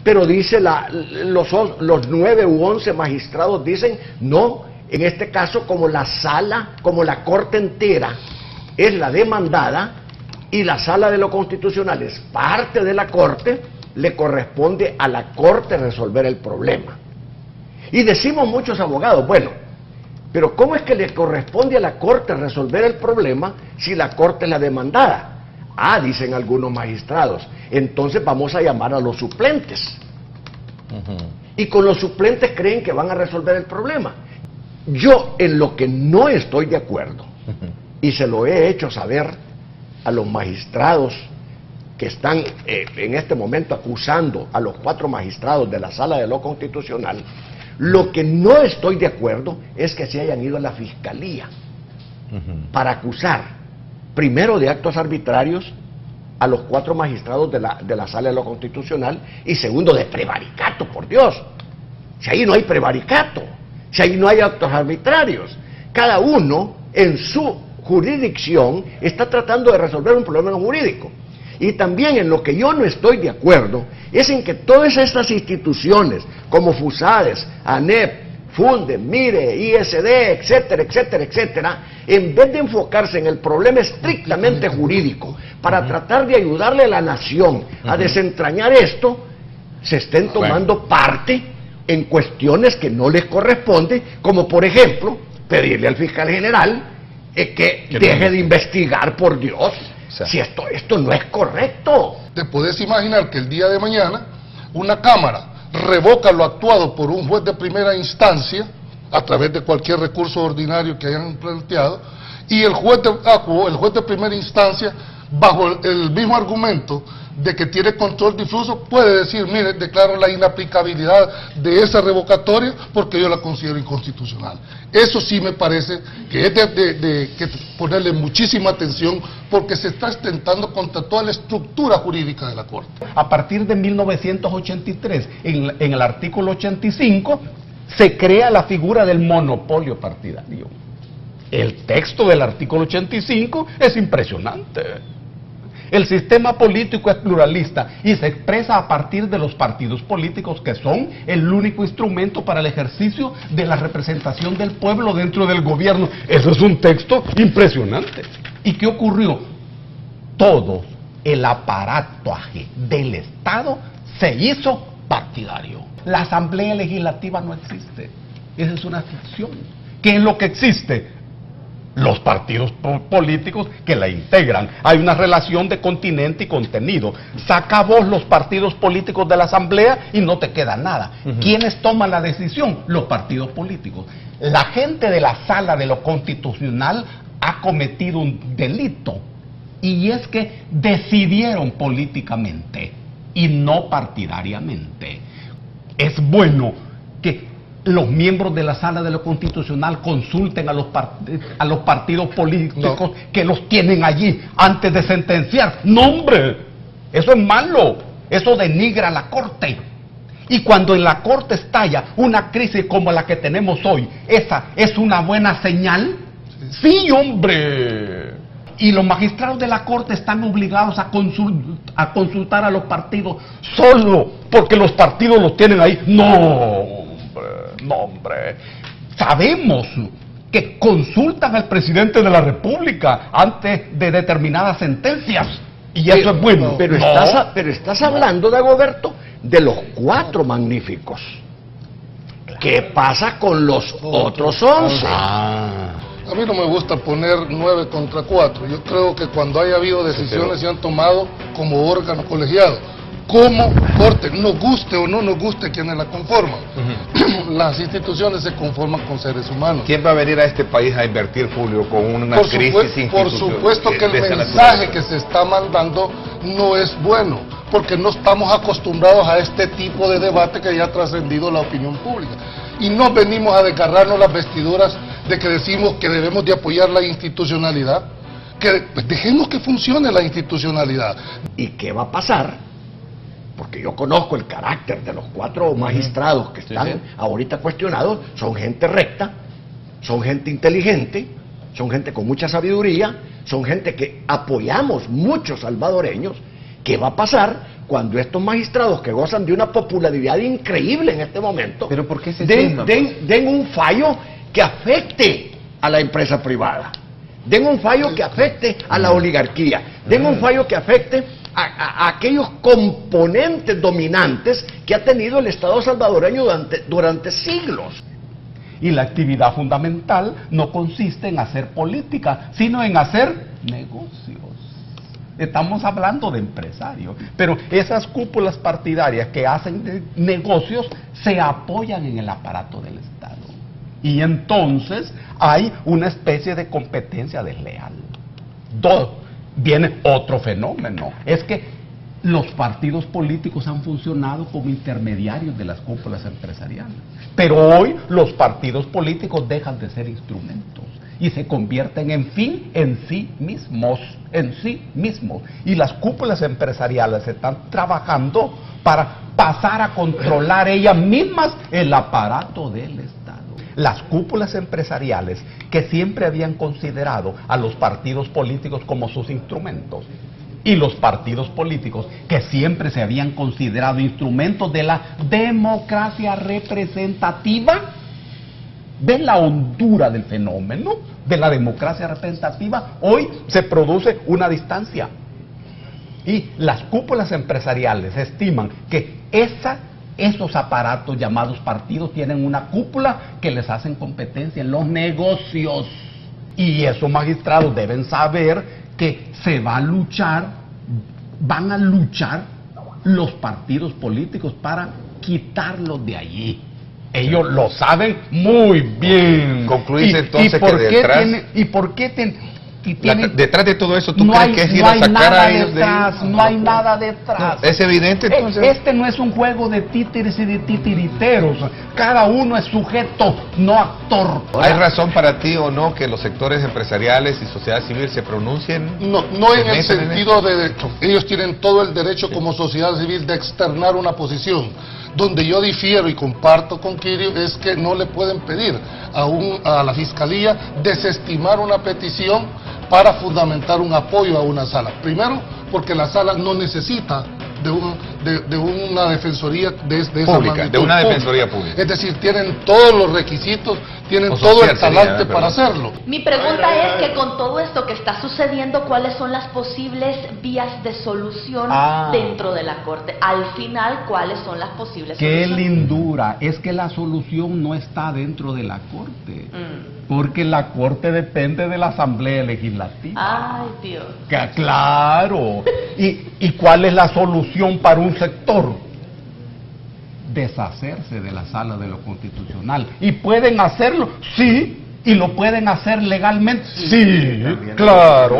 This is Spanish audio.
Pero dice los 9 u 11 magistrados dicen, no, en este caso como la sala, como la corte entera es la demandada y la sala de lo constitucional es parte de la corte, le corresponde a la corte resolver el problema. Y decimos muchos abogados, bueno, pero ¿cómo es que le corresponde a la corte resolver el problema si la corte es la demandada? Ah, dicen algunos magistrados, entonces vamos a llamar a los suplentes. Y con los suplentes creen que van a resolver el problema. Yo en lo que no estoy de acuerdo, y se lo he hecho saber a los magistrados que están en este momento acusando a los 4 magistrados de la Sala de lo Constitucional, lo que no estoy de acuerdo es que se hayan ido a la Fiscalía para acusar primero de actos arbitrarios a los 4 magistrados de la Sala de lo Constitucional y segundo de prevaricato, por Dios. Si ahí no hay prevaricato, si ahí no hay actos arbitrarios, cada uno en su jurisdicción está tratando de resolver un problema jurídico. Y también en lo que yo no estoy de acuerdo es en que todas estas instituciones como FUSADES, ANEP, FUNDE, MIRE, ISD, etcétera, etcétera, etcétera, en vez de enfocarse en el problema estrictamente jurídico para tratar de ayudarle a la nación a desentrañar esto, se estén tomando parte en cuestiones que no les corresponde, como por ejemplo pedirle al fiscal general que deje de investigar, por Dios, si esto no es correcto. Te puedes imaginar que el día de mañana una Cámara revoca lo actuado por un juez de primera instancia a través de cualquier recurso ordinario que hayan planteado, y el juez de primera instancia, bajo el mismo argumento de que tiene control difuso, puede decir, mire, declaro la inaplicabilidad de esa revocatoria porque yo la considero inconstitucional. Eso sí me parece que es de ponerle muchísima atención, porque se está atentando contra toda la estructura jurídica de la Corte. A partir de 1983, en el artículo 85, se crea la figura del monopolio partidario. El texto del artículo 85 es impresionante. El sistema político es pluralista y se expresa a partir de los partidos políticos, que son el único instrumento para el ejercicio de la representación del pueblo dentro del gobierno. Eso es un texto impresionante. ¿Y qué ocurrió? Todo el aparataje del Estado se hizo partidario. La Asamblea Legislativa no existe. Esa es una ficción. ¿Qué es lo que existe? Los partidos políticos que la integran. Hay una relación de continente y contenido. Saca vos los partidos políticos de la Asamblea y no te queda nada. ¿Quiénes toman la decisión? Los partidos políticos. La gente de la Sala de lo Constitucional ha cometido un delito, y es que decidieron políticamente y no partidariamente. Es bueno que los miembros de la Sala de lo Constitucional consulten a los partidos políticos que los tienen allí antes de sentenciar. ¡No, hombre! Eso es malo. Eso denigra a la Corte. Y cuando en la Corte estalla una crisis como la que tenemos hoy, ¿esa es una buena señal? ¡Sí, hombre! Y los magistrados de la Corte están obligados a consultar a los partidos solo porque los partidos los tienen ahí. ¡No! No, hombre, sabemos que consultan al presidente de la República antes de determinadas sentencias, y eso es bueno. Pero estás hablando, Dagoberto, de los 4 magníficos. ¿Qué pasa con los otros 11? A mí no me gusta poner 9 contra 4. Yo creo que cuando haya habido decisiones se han tomado como órgano colegiado, como Corte, nos guste o no nos guste quienes la conforman. Las instituciones se conforman con seres humanos. ¿Quién va a venir a este país a invertir, Julio, con una crisis institucional? Por supuesto que el mensaje que se está mandando no es bueno, porque no estamos acostumbrados a este tipo de debate que ya ha trascendido la opinión pública. Y no venimos a desgarrarnos las vestiduras de que decimos que debemos de apoyar la institucionalidad, que pues, dejemos que funcione la institucionalidad. ¿Y qué va a pasar? Porque yo conozco el carácter de los 4 magistrados que están ahorita cuestionados. Son gente recta, son gente inteligente, son gente con mucha sabiduría, son gente que apoyamos muchos salvadoreños. ¿Qué va a pasar cuando estos magistrados que gozan de una popularidad increíble en este momento, ¿Pero por qué se den chisman? un fallo que afecte a la empresa privada, den un fallo que afecte a la oligarquía, den un fallo que afecte a aquellos componentes dominantes que ha tenido el Estado salvadoreño durante siglos. Y la actividad fundamental no consiste en hacer política, sino en hacer negocios. Estamos hablando de empresarios, pero esas cúpulas partidarias que hacen negocios se apoyan en el aparato del Estado. Y entonces hay una especie de competencia desleal. Viene otro fenómeno, es que los partidos políticos han funcionado como intermediarios de las cúpulas empresariales. Pero hoy los partidos políticos dejan de ser instrumentos y se convierten en fin en sí mismos. Y las cúpulas empresariales están trabajando para pasar a controlar ellas mismas el aparato del Estado. Las cúpulas empresariales que siempre habían considerado a los partidos políticos como sus instrumentos, y los partidos políticos que siempre se habían considerado instrumentos de la democracia representativa. ¿Ven la hondura del fenómeno de la democracia representativa? Hoy se produce una distancia. Y las cúpulas empresariales estiman que esos aparatos llamados partidos tienen una cúpula que les hacen competencia en los negocios. Y esos magistrados deben saber que van a luchar los partidos políticos para quitarlos de allí. Ellos lo saben muy bien. Concluirse entonces que detrás... detrás de todo eso, ¿tú crees que es ir a sacar a ellos de ahí? No hay nada detrás. Es evidente entonces. Este no es un juego de títeres y de titiriteros. Cada uno es sujeto, no actor. ¿Hay razón para ti o no que los sectores empresariales y sociedad civil se pronuncien? No en el sentido de... Ellos tienen todo el derecho como sociedad civil de externar una posición. Donde yo difiero y comparto con Kirio es que no le pueden pedir a la Fiscalía desestimar una petición para fundamentar un apoyo a una sala. Primero, porque la sala no necesita de una defensoría de esa magnitud. De una defensoría pública. Es decir, tienen todos los requisitos, tienen todo el talante para hacerlo. Mi pregunta es que con todo esto que está sucediendo, ¿cuáles son las posibles vías de solución dentro de la Corte? Al final, ¿cuáles son las posibles ¡Qué soluciones? lindura! Es que la solución no está dentro de la Corte, porque la Corte depende de la Asamblea Legislativa. ¡Ay, Dios! ¡Claro! ¿Y cuál es la solución para un sector? Deshacerse de la Sala de lo Constitucional. ¿Y pueden hacerlo? Sí. ¿Y lo pueden hacer legalmente? Sí, claro.